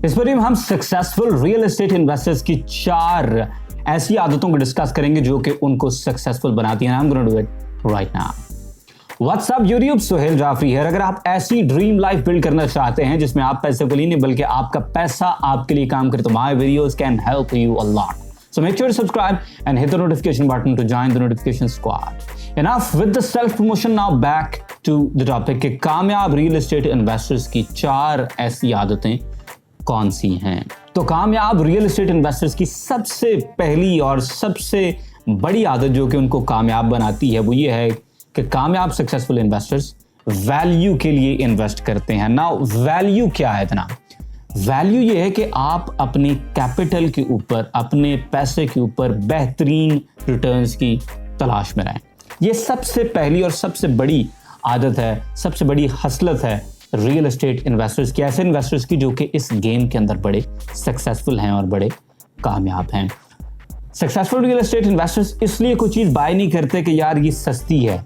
इस पर हम सक्सेसफुल रियल एस्टेट इन्वेस्टर्स की 4 ऐसी आदतों को डिस्कस करेंगे जो कि उनको सक्सेसफुल बनाती हैं। I am gonna do it right now. What's up YouTube, Sohail Jafri है। अगर आप ऐसी ड्रीम लाइफ बिल्ड करना चाहते हैं जिसमें आप पैसे को नहीं बल्कि आपका पैसा आपके लिए काम करे, तो my videos can help you a lot. So make sure to subscribe and hit the notification button to join the notification squad. Enough with the self promotion, now back to the topic कि कामयाब real estate investors की 4 ऐसी आदतें कौन सी हैं। तो कामयाब real estate investors की सबसे पहली और सबसे बड़ी आदत जो कि उनको कामयाब बनाती है वो ये है कि कामयाब सक्सेसफुल इन्वेस्टर्स वैल्यू के लिए इन्वेस्ट करते हैं। नाउ वैल्यू क्या है इतना? वैल्यू ये है कि आप अपने कैपिटल के ऊपर, अपने पैसे के ऊपर बेहतरीन रिटर्न्स की तलाश में रहें। ये सबसे पहली और सबसे बड़ी आदत है, सबसे बड़ी हसलत है रियल एस्टेट इन्वेस्टर्स की, ऐसे इन्वेस्टर्स की जो कि इस गेम के अंदर बड़े सक्सेसफुल हैं और बड़े कामयाब हैं। सक्सेसफुल रियल एस्टेट इन्वेस्टर्स इसलिए कोई चीज़ बाय नहीं करते कि यार ये सस्ती है,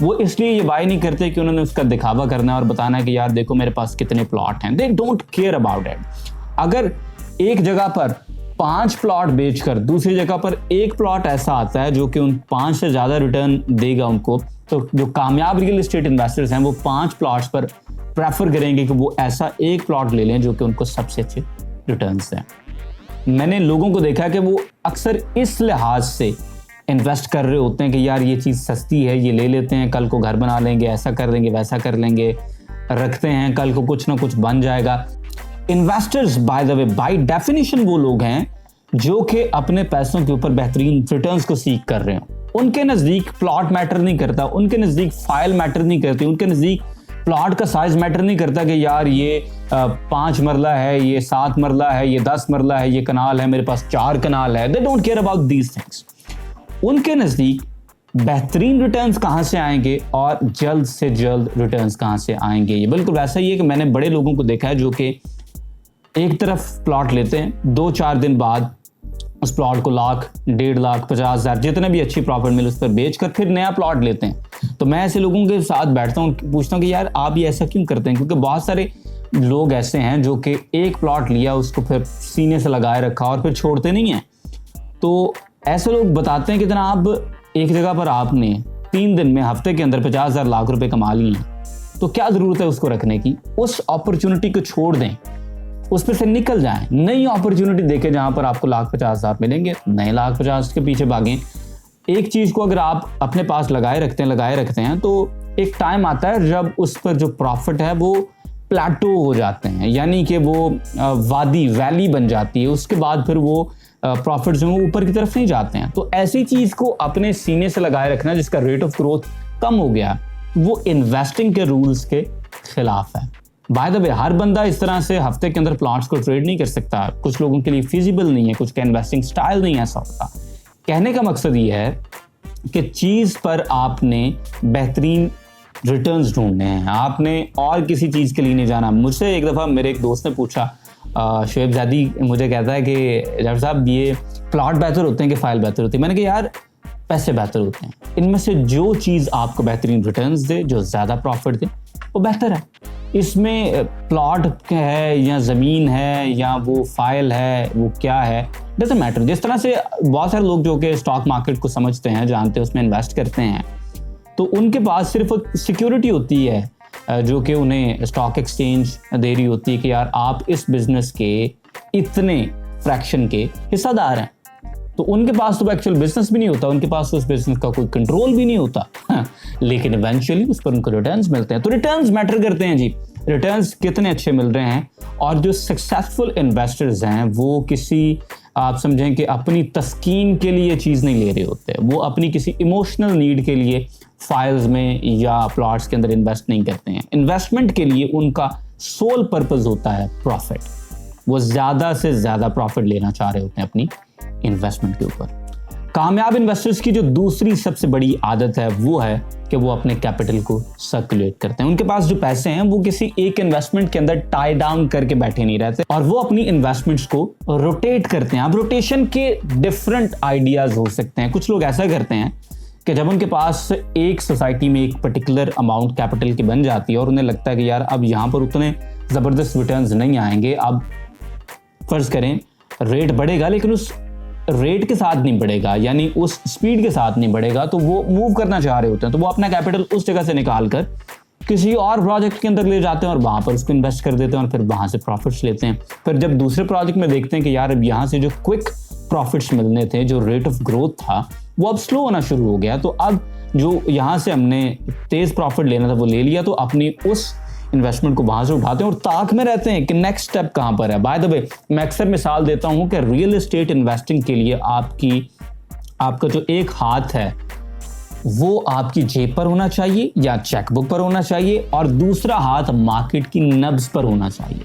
वो इसलिए ये बाय नहीं करते कि उन्होंने उसका दिखावा करना है और बताना है कि यार देखो मेरे पास कितने प्लॉट हैं। They don't care about it. अगर एक जगह पर 5 प्लॉट बेचकर दूसरी जगह पर एक प्लॉट ऐसा आता है जो कि उन 5 से ज़्यादा रिटर्न देगा उनको, तो जो कामयाब रियल एस्टेट इन्वेस्टर्स हैं वो 5 प्लॉट्स पर प्रेफर करेंगे कि वो ऐसा एक प्लॉट ले लें जो कि उनको सबसे अच्छे रिटर्न्स दें। मैंने लोगों को देखा कि वो अक्सर इस लिहाज से इन्वेस्ट कर रहे होते हैं कि यार ये चीज़ सस्ती है, ये ले लेते हैं, कल को घर बना लेंगे, ऐसा कर लेंगे, वैसा कर लेंगे, रखते हैं, कल को कुछ ना कुछ बन जाएगा। Investors by the way by definition वो लोग हैं जो कि अपने पैसों के ऊपर बेहतरीन रिटर्न्स को सीख कर रहे हो। उनके नज़दीक प्लॉट मैटर नहीं करता, उनके नज़दीक फाइल मैटर नहीं करती, उनके नज़दीक प्लॉट का साइज मैटर नहीं करता कि यार ये 5 मरला है, ये 7 मरला है, ये 10 मरला है, ये कनाल है, मेरे पास 4 कनाल है। They don't care about these things. उनके नज़दीक बेहतरीन रिटर्न्स कहाँ से आएंगे और जल्द से जल्द रिटर्न्स कहाँ से आएंगे। ये बिल्कुल वैसा ही है कि मैंने बड़े लोगों को देखा है जो कि एक तरफ प्लॉट लेते हैं, 2-4 दिन बाद उस प्लॉट को लाख, 1.5 लाख, 50,000 जितने भी अच्छी प्रॉफिट मिले उस पर बेचकर फिर नया प्लॉट लेते हैं। तो मैं ऐसे लोगों के साथ बैठता हूँ, पूछता हूँ कि यार आप ये ऐसा क्यों करते हैं? क्योंकि बहुत सारे लोग ऐसे हैं जो कि एक प्लॉट लिया, उसको फिर सीने से लगाए रखा और फिर छोड़ते नहीं हैं। तो ऐसे लोग बताते हैं कि जनाब एक जगह पर आपने 3 दिन में, हफ्ते के अंदर 50,000 लाख रुपए कमा लिए, तो क्या ज़रूरत है उसको रखने की? उस अपॉर्चुनिटी को छोड़ दें, उस पर से निकल जाएं, नई अपॉर्चुनिटी देखें जहां पर आपको 1,50,000 मिलेंगे, नए 1,50,000 के पीछे भागें। एक चीज़ को अगर आप अपने पास लगाए रखते हैं तो एक टाइम आता है जब उस पर जो प्रॉफिट है वो प्लेटो हो जाते हैं, यानी कि वो वादी, वैली बन जाती है। उसके बाद फिर वो प्रॉफिट जो है ऊपर की तरफ नहीं जाते हैं। तो ऐसी चीज़ को अपने सीने से लगाए रखना जिसका रेट ऑफ ग्रोथ कम हो गया, वो इन्वेस्टिंग के रूल्स के खिलाफ है। बाय द वे हर बंदा इस तरह से हफ्ते के अंदर प्लॉट्स को ट्रेड नहीं कर सकता। कुछ लोगों के लिए फिजिबल नहीं है, कुछ का इन्वेस्टिंग स्टाइल नहीं ऐसा होता। कहने का मकसद ये है कि चीज़ पर आपने बेहतरीन रिटर्न्स ढूंढने हैं, आपने और किसी चीज़ के लिए नहीं जाना। मुझसे एक दफ़ा मेरे एक दोस्त ने पूछा, शुएब ज़ादी मुझे कहता है कि डॉक्टर साहब ये प्लॉट बेहतर होते हैं कि फाइल बेहतर होती है? मैंने कहा यार पैसे बेहतर होते हैं। इनमें से जो चीज़ आपको बेहतरीन रिटर्न्स दे, जो ज़्यादा प्रॉफिट दे, वो बेहतर है। इसमें प्लॉट है या ज़मीन है या वो फाइल है, वो क्या है, डजंट मैटर। जिस तरह से बहुत सारे लोग जो कि स्टॉक मार्केट को समझते हैं, जानते हैं, उसमें इन्वेस्ट करते हैं, तो उनके पास सिर्फ एक सिक्योरिटी होती है जो कि उन्हें स्टॉक एक्सचेंज दे रही होती है कि यार आप इस बिजनेस के इतने फ्रैक्शन के हिस्सादार हैं। तो उनके पास तो एक्चुअल बिजनेस भी नहीं होता, उनके पास तो उस बिजनेस का कोई कंट्रोल भी नहीं होता। लेकिन इवेंचुअली उस पर उनको रिटर्न्स मिलते हैं। तो रिटर्न्स मैटर करते हैं जी, रिटर्न्स कितने अच्छे मिल रहे हैं। और जो सक्सेसफुल इन्वेस्टर्स हैं वो किसी, आप समझें कि अपनी तस्कीन के लिए चीज़ नहीं ले रहे होते, वो अपनी किसी इमोशनल नीड के लिए फाइल्स में या प्लॉट्स के अंदर इन्वेस्ट नहीं करते हैं। इन्वेस्टमेंट के लिए उनका सोल पर्पस होता है प्रॉफिट। वो ज़्यादा से ज़्यादा प्रॉफिट लेना चाह रहे होते हैं अपनी इन्वेस्टमेंट के ऊपर। कामयाब इन्वेस्टर्स की जो दूसरी सबसे बड़ी आदत है वो है कि वो अपने कैपिटल को सर्कुलेट करते हैं। उनके पास जो पैसे हैं वो किसी एक इन्वेस्टमेंट के अंदर टाई डाउन करके बैठे नहीं रहते और वो अपनी इन्वेस्टमेंट्स को रोटेट करते हैं। अब रोटेशन के डिफरेंट आइडियाज हो सकते हैं। कुछ लोग ऐसा करते हैं कि जब उनके पास एक सोसाइटी में एक पर्टिकुलर अमाउंट कैपिटल की बन जाती है और उन्हें लगता है कि यार अब यहाँ पर उतने ज़बरदस्त रिटर्न्स नहीं आएंगे, अब फर्ज करें रेट बढ़ेगा लेकिन उस रेट के साथ नहीं बढ़ेगा, यानी उस स्पीड के साथ नहीं बढ़ेगा, तो वो मूव करना चाह रहे होते हैं, तो वो अपना कैपिटल उस जगह से निकाल कर किसी और प्रोजेक्ट के अंदर ले जाते हैं और वहां पर उसको इन्वेस्ट कर देते हैं और फिर वहां से प्रॉफिट्स लेते हैं। फिर जब दूसरे प्रोजेक्ट में देखते हैं कि यार अब यहाँ से जो क्विक प्रॉफिट्स मिलने थे, जो रेट ऑफ ग्रोथ था वो अब स्लो होना शुरू हो गया, तो अब जो यहाँ से हमने तेज प्रॉफिट लेना था वो ले लिया, तो अपनी उस इन्वेस्टमेंट को वहां से उठाते हैं और ताक में रहते हैं कि नेक्स्ट स्टेप कहां पर है। बाय द वे मैं अक्सर मिसाल देता हूं कि रियल एस्टेट इन्वेस्टिंग के लिए आपका जो एक हाथ है वो आपकी जेब पर होना चाहिए या चेकबुक पर होना चाहिए और दूसरा हाथ मार्केट की नब्ज पर होना चाहिए,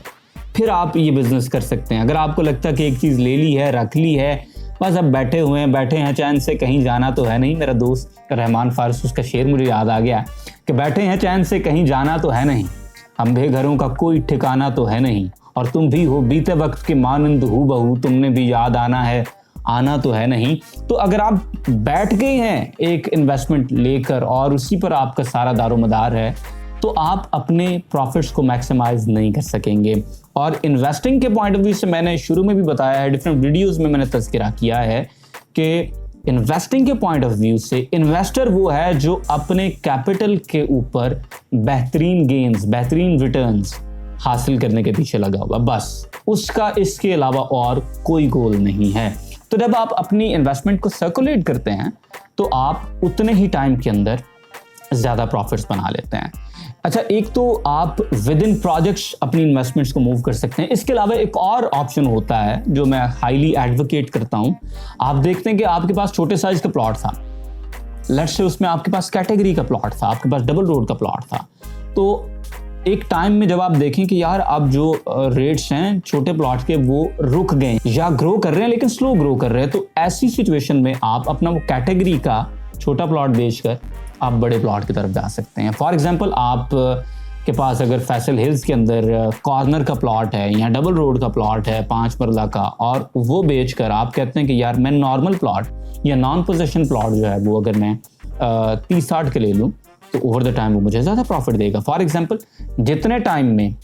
फिर आप ये बिजनेस कर सकते हैं। अगर आपको लगता है कि एक चीज ले ली है, रख ली है, बस अब बैठे हैं चैन से, कहीं जाना तो है नहीं। मेरा दोस्त रहमान फारस, उसका शेर मुझे याद आ गया कि बैठे हैं चैन से, कहीं जाना तो है नहीं, हम बेघरों का कोई ठिकाना तो है नहीं, और तुम भी हो बीते वक्त के मानंद हूबहू, तुमने भी याद आना है, आना तो है नहीं। तो अगर आप बैठ गए हैं एक इन्वेस्टमेंट लेकर और उसी पर आपका सारा दारोमदार है, तो आप अपने प्रॉफिट्स को मैक्सिमाइज नहीं कर सकेंगे। और इन्वेस्टिंग के पॉइंट ऑफ व्यू से मैंने शुरू में भी बताया है, डिफरेंट वीडियोस में मैंने तज़किरा किया है कि इन्वेस्टिंग के पॉइंट ऑफ व्यू से इन्वेस्टर वो है जो अपने कैपिटल के ऊपर बेहतरीन गेन्स, बेहतरीन रिटर्न्स हासिल करने के पीछे लगा हुआ, बस उसका इसके अलावा और कोई गोल नहीं है। तो जब आप अपनी इन्वेस्टमेंट को सर्कुलेट करते हैं तो आप उतने ही टाइम के अंदर ज़्यादा प्रॉफिट्स बना लेते हैं। अच्छा, एक तो आप विद इन प्रोजेक्ट्स अपनी इन्वेस्टमेंट्स को मूव कर सकते हैं। इसके अलावा एक और ऑप्शन होता है जो मैं हाईली एडवोकेट करता हूं। आप देखते हैं कि आपके पास छोटे साइज का प्लॉट था, लेट्स से उसमें आपके पास कैटेगरी का प्लॉट था, आपके पास डबल रोड का प्लॉट था, तो एक टाइम में जब आप देखें कि यार अब जो रेट्स हैं छोटे प्लॉट के वो रुक गए या ग्रो कर रहे हैं लेकिन स्लो ग्रो कर रहे हैं, तो ऐसी सिचुएशन में आप अपना वो कैटेगरी का छोटा प्लॉट बेचकर आप बड़े प्लॉट की तरफ जा सकते हैं। फॉर एग्जांपल, आप के पास अगर फैसल हिल्स के अंदर कॉर्नर का प्लॉट है या डबल रोड का प्लॉट है 5 मरला का, और वो बेचकर आप कहते हैं कि यार मैं नॉर्मल प्लॉट या नॉन पोजेशन प्लॉट जो है वो अगर मैं 30-60 के ले लूँ तो ओवर द टाइम वो मुझे ज़्यादा प्रॉफिट देगा। फॉर एग्जांपल, जितने टाइम में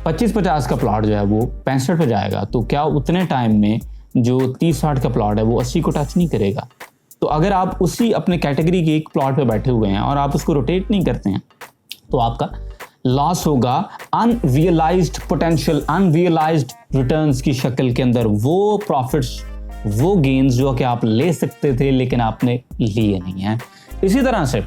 25-50 का प्लॉट जो है वो 65 पे जाएगा, तो क्या उतने टाइम में जो 30-60 का प्लॉट है वो 80 को टच नहीं करेगा। तो अगर आप उसी अपने कैटेगरी के एक प्लॉट पे बैठे हुए हैं और आप उसको रोटेट नहीं करते हैं तो आपका लॉस होगा अनरियलाइज्ड पोटेंशियल, अनरियलाइज्ड रिटर्न्स की शक्ल के अंदर। वो प्रॉफिट्स, वो गेन्स जो कि आप ले सकते थे लेकिन आपने लिए नहीं हैं। इसी तरह से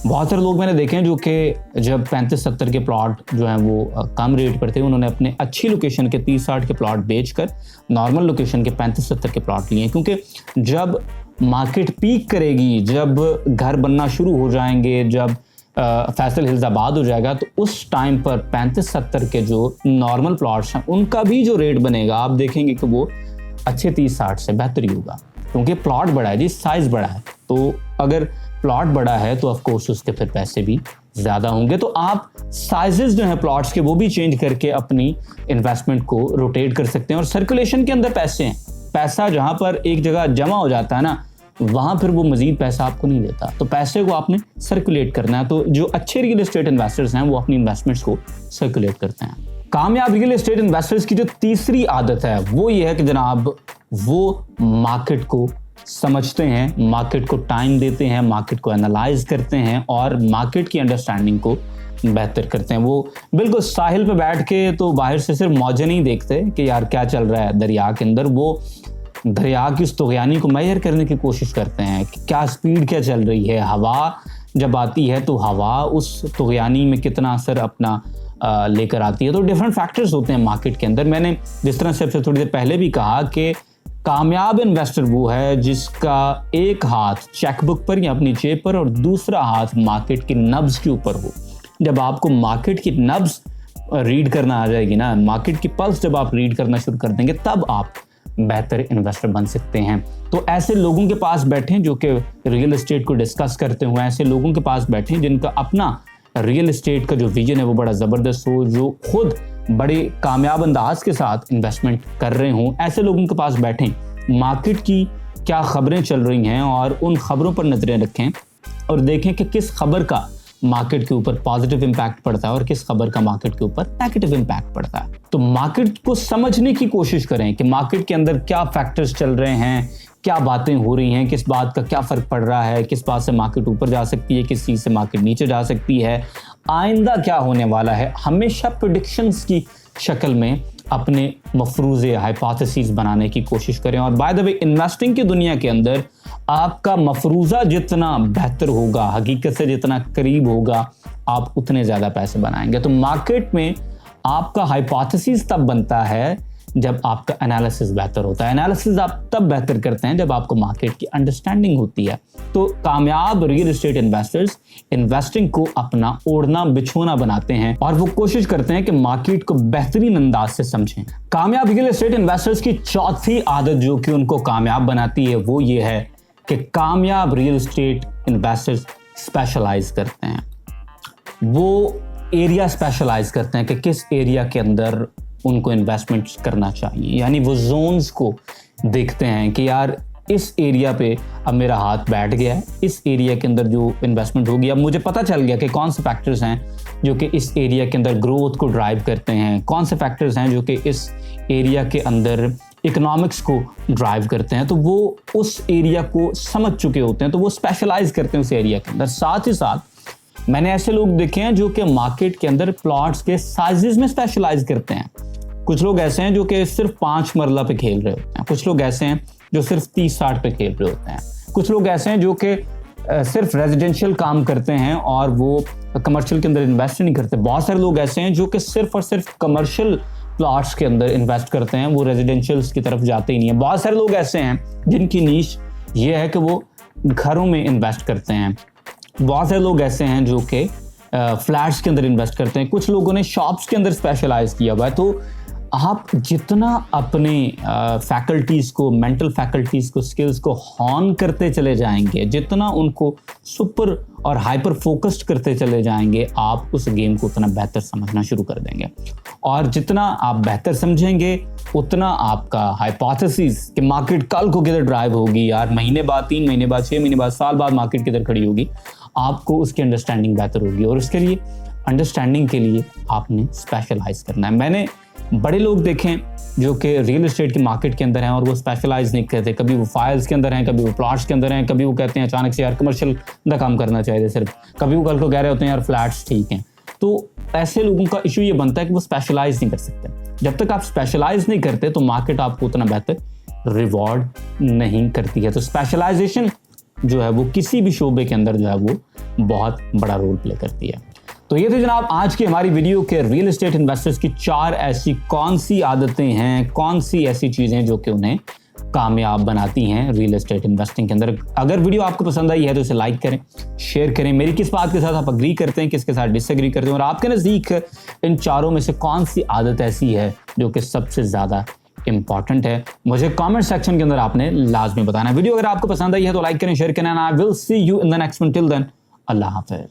बहुत सारे लोग मैंने देखे हैं जो कि जब 35-70 के प्लॉट जो हैं वो कम रेट पर थे, उन्होंने अपने अच्छी लोकेशन के 30-60 के प्लॉट बेचकर नॉर्मल लोकेशन के 35-70 के प्लॉट लिए, क्योंकि जब मार्केट पीक करेगी, जब घर बनना शुरू हो जाएंगे, जब फैसल हिल्स आबाद हो जाएगा, तो उस टाइम पर 35-70 के जो नॉर्मल प्लॉट्स हैं उनका भी जो रेट बनेगा आप देखेंगे कि वो अच्छे 30-60 से बेहतर ही होगा, क्योंकि प्लॉट बड़ा है जी, साइज बड़ा है। तो अगर प्लॉट बड़ा है तो ऑफ कोर्स उसके फिर पैसे भी ज़्यादा होंगे। तो आप साइजेस जो हैं प्लॉट्स के वो भी चेंज करके अपनी इन्वेस्टमेंट को रोटेट कर सकते हैं। और सर्कुलेशन के अंदर पैसे हैं, पैसा जहाँ पर एक जगह जमा हो जाता है ना, वहाँ फिर वो मजीद पैसा आपको नहीं देता, तो पैसे को आपने सर्कुलेट करना है। तो जो अच्छे रियल एस्टेट इन्वेस्टर्स हैं वो अपनी इन्वेस्टमेंट्स को सर्कुलेट करते हैं। कामयाब रियल एस्टेट इन्वेस्टर्स की जो तीसरी आदत है वो ये है कि जनाब वो मार्केट को समझते हैं, मार्केट को टाइम देते हैं, मार्केट को एनालाइज करते हैं और मार्केट की अंडरस्टैंडिंग को बेहतर करते हैं। वो बिल्कुल साहिल पे बैठ के तो बाहर से सिर्फ मौजें नहीं देखते कि यार क्या चल रहा है दरिया के अंदर, वो दरिया की उस तुग़यानी को मेजर करने की कोशिश करते हैं कि क्या स्पीड क्या चल रही है, हवा जब आती है तो हवा उस तुग़यानी में कितना असर अपना लेकर आती है। तो डिफरेंट फैक्टर्स होते हैं मार्केट के अंदर। मैंने जिस तरह से थोड़ी देर पहले भी कहा कि कामयाब इन्वेस्टर वो है जिसका एक हाथ चेकबुक पर या अपनी जेब पर और दूसरा हाथ मार्केट की नब्ज के ऊपर हो। जब आपको मार्केट की नब्ज रीड करना आ जाएगी ना, मार्केट की पल्स जब आप रीड करना शुरू कर देंगे, तब आप बेहतर इन्वेस्टर बन सकते हैं। तो ऐसे लोगों के पास बैठें जो कि रियल एस्टेट को डिस्कस करते हुए, ऐसे लोगों के पास बैठें जिनका अपना रियल एस्टेट का जो विजन है वो बड़ा ज़बरदस्त हो, जो खुद बड़े कामयाब अंदाज के साथ इन्वेस्टमेंट कर रहे हों। ऐसे लोगों के पास बैठें, मार्केट की क्या खबरें चल रही हैं और उन खबरों पर नज़रें रखें और देखें कि किस खबर का मार्केट के ऊपर पॉजिटिव इंपैक्ट पड़ता है और किस खबर का मार्केट के ऊपर नेगेटिव इंपैक्ट पड़ता है। तो मार्केट को समझने की कोशिश करें कि मार्केट के अंदर क्या फैक्टर्स चल रहे हैं, क्या बातें हो रही हैं, किस बात का क्या फर्क पड़ रहा है, किस बात से मार्केट ऊपर जा सकती है, किस चीज से मार्केट नीचे जा सकती है, आइंदा क्या होने वाला है। हमेशा प्रेडिक्शंस की शक्ल में अपने मफरूज़े हाइपोथेसिस बनाने की कोशिश करें। और बाय द वे, इन्वेस्टिंग की दुनिया के अंदर आपका मफरूज़ा जितना बेहतर होगा, हकीकत से जितना करीब होगा, आप उतने ज़्यादा पैसे बनाएंगे। तो मार्केट में आपका हाइपोथेसिस तब बनता है जब आपका एनालिसिस बेहतर होता है। एनालिसिस आप तब बेहतर करते हैं जब आपको मार्केट की अंडरस्टैंडिंग होती है। तो कामयाब रियल एस्टेट इन्वेस्टर्स इन्वेस्टिंग को अपना ओढ़ना बिछोना बनाते हैं और वो कोशिश करते हैं कि मार्केट को बेहतरीन अंदाज से समझें। कामयाब रियल एस्टेट इन्वेस्टर्स की चौथी आदत जो कि उनको कामयाब बनाती है वो ये है कि कामयाब रियल एस्टेट इन्वेस्टर्स स्पेशलाइज करते हैं। वो एरिया स्पेशलाइज करते हैं कि किस एरिया के अंदर उनको इन्वेस्टमेंट करना चाहिए। यानी वो जोन्स को देखते हैं कि यार इस एरिया पे अब मेरा हाथ बैठ गया है, इस एरिया के अंदर जो इन्वेस्टमेंट होगी, अब मुझे पता चल गया कि कौन से फैक्टर्स हैं जो कि इस एरिया के अंदर ग्रोथ को ड्राइव करते हैं, कौन से फैक्टर्स हैं जो कि इस एरिया के अंदर इकोनॉमिक्स को ड्राइव करते हैं। तो वो उस एरिया को समझ चुके होते हैं, तो वो स्पेशलाइज करते हैं उस एरिया के अंदर। साथ ही साथ मैंने ऐसे लोग देखे हैं जो कि मार्केट के अंदर प्लॉट्स के साइजेस में स्पेशलाइज करते हैं। कुछ लोग ऐसे हैं जो कि सिर्फ 5 मरला पे खेल रहे होते हैं, कुछ लोग ऐसे हैं जो सिर्फ 30-60 पे खेल रहे होते हैं, कुछ लोग ऐसे हैं जो कि सिर्फ रेजिडेंशियल काम करते हैं और वो कमर्शियल के अंदर इन्वेस्ट नहीं करते। बहुत सारे लोग ऐसे हैं जो कि सिर्फ और सिर्फ कमर्शियल प्लॉट्स के अंदर इन्वेस्ट करते हैं, वो रेजिडेंशियल्स की तरफ जाते ही नहीं है। बहुत सारे लोग ऐसे हैं जिनकी नीश ये है कि वो घरों में इन्वेस्ट करते हैं। बहुत सारे लोग ऐसे हैं जो कि फ्लैट्स के अंदर इन्वेस्ट करते हैं। कुछ लोगों ने शॉप्स के अंदर स्पेशलाइज किया हुआ है। तो आप जितना अपने फैकल्टीज़ को, मेंटल फैकल्टीज़ को, स्किल्स को हॉन करते चले जाएंगे, जितना उनको सुपर और हाइपर फोकस्ड करते चले जाएंगे, आप उस गेम को उतना बेहतर समझना शुरू कर देंगे। और जितना आप बेहतर समझेंगे उतना आपका हाइपोथेसिस कि मार्केट कल को किधर ड्राइव होगी, यार महीने बाद, 3 महीने बाद, 6 महीने बाद, साल बाद मार्केट किधर खड़ी होगी, आपको उसकी अंडरस्टैंडिंग बेहतर होगी। और उसके लिए अंडरस्टैंडिंग के लिए आपने स्पेशलाइज करना है। मैंने बड़े लोग देखें जो कि रियल एस्टेट की मार्केट के अंदर हैं और वो स्पेशलाइज नहीं करते। कभी वो फाइल्स के अंदर हैं, कभी वो प्लॉट्स के अंदर हैं, कभी वो कहते हैं अचानक से यार कमर्शियल का काम करना चाहिए सिर्फ, कभी वो कल को कह रहे होते हैं यार फ्लैट्स ठीक हैं। तो ऐसे लोगों का इशू ये बनता है कि वो स्पेशलाइज नहीं कर सकते। जब तक आप स्पेशलाइज नहीं करते तो मार्केट आपको उतना बेहतर रिवॉर्ड नहीं करती है। तो स्पेशलाइजेशन जो है वो किसी भी शोबे के अंदर जो है वो बहुत बड़ा रोल प्ले करती है। तो ये थे जनाब आज की हमारी वीडियो के रियल एस्टेट इन्वेस्टर्स की 4 ऐसी कौन सी आदतें हैं, कौन सी ऐसी चीजें जो कि उन्हें कामयाब बनाती हैं रियल एस्टेट इन्वेस्टिंग के अंदर। अगर वीडियो आपको पसंद आई है तो इसे लाइक करें, शेयर करें। मेरी किस बात के साथ आप अग्री करते हैं, किसके साथ डिसएग्री करते हैं, और आपके नजदीक इन चारों में से कौन सी आदत ऐसी है जो कि सबसे ज्यादा इंपॉर्टेंट है, मुझे कमेंट सेक्शन के अंदर आपने लाजमी बताना है। वीडियो अगर आपको पसंद आई है तो लाइक करें, शेयर करें। I will see you in the next one. Till then, अल्लाह हाफिज।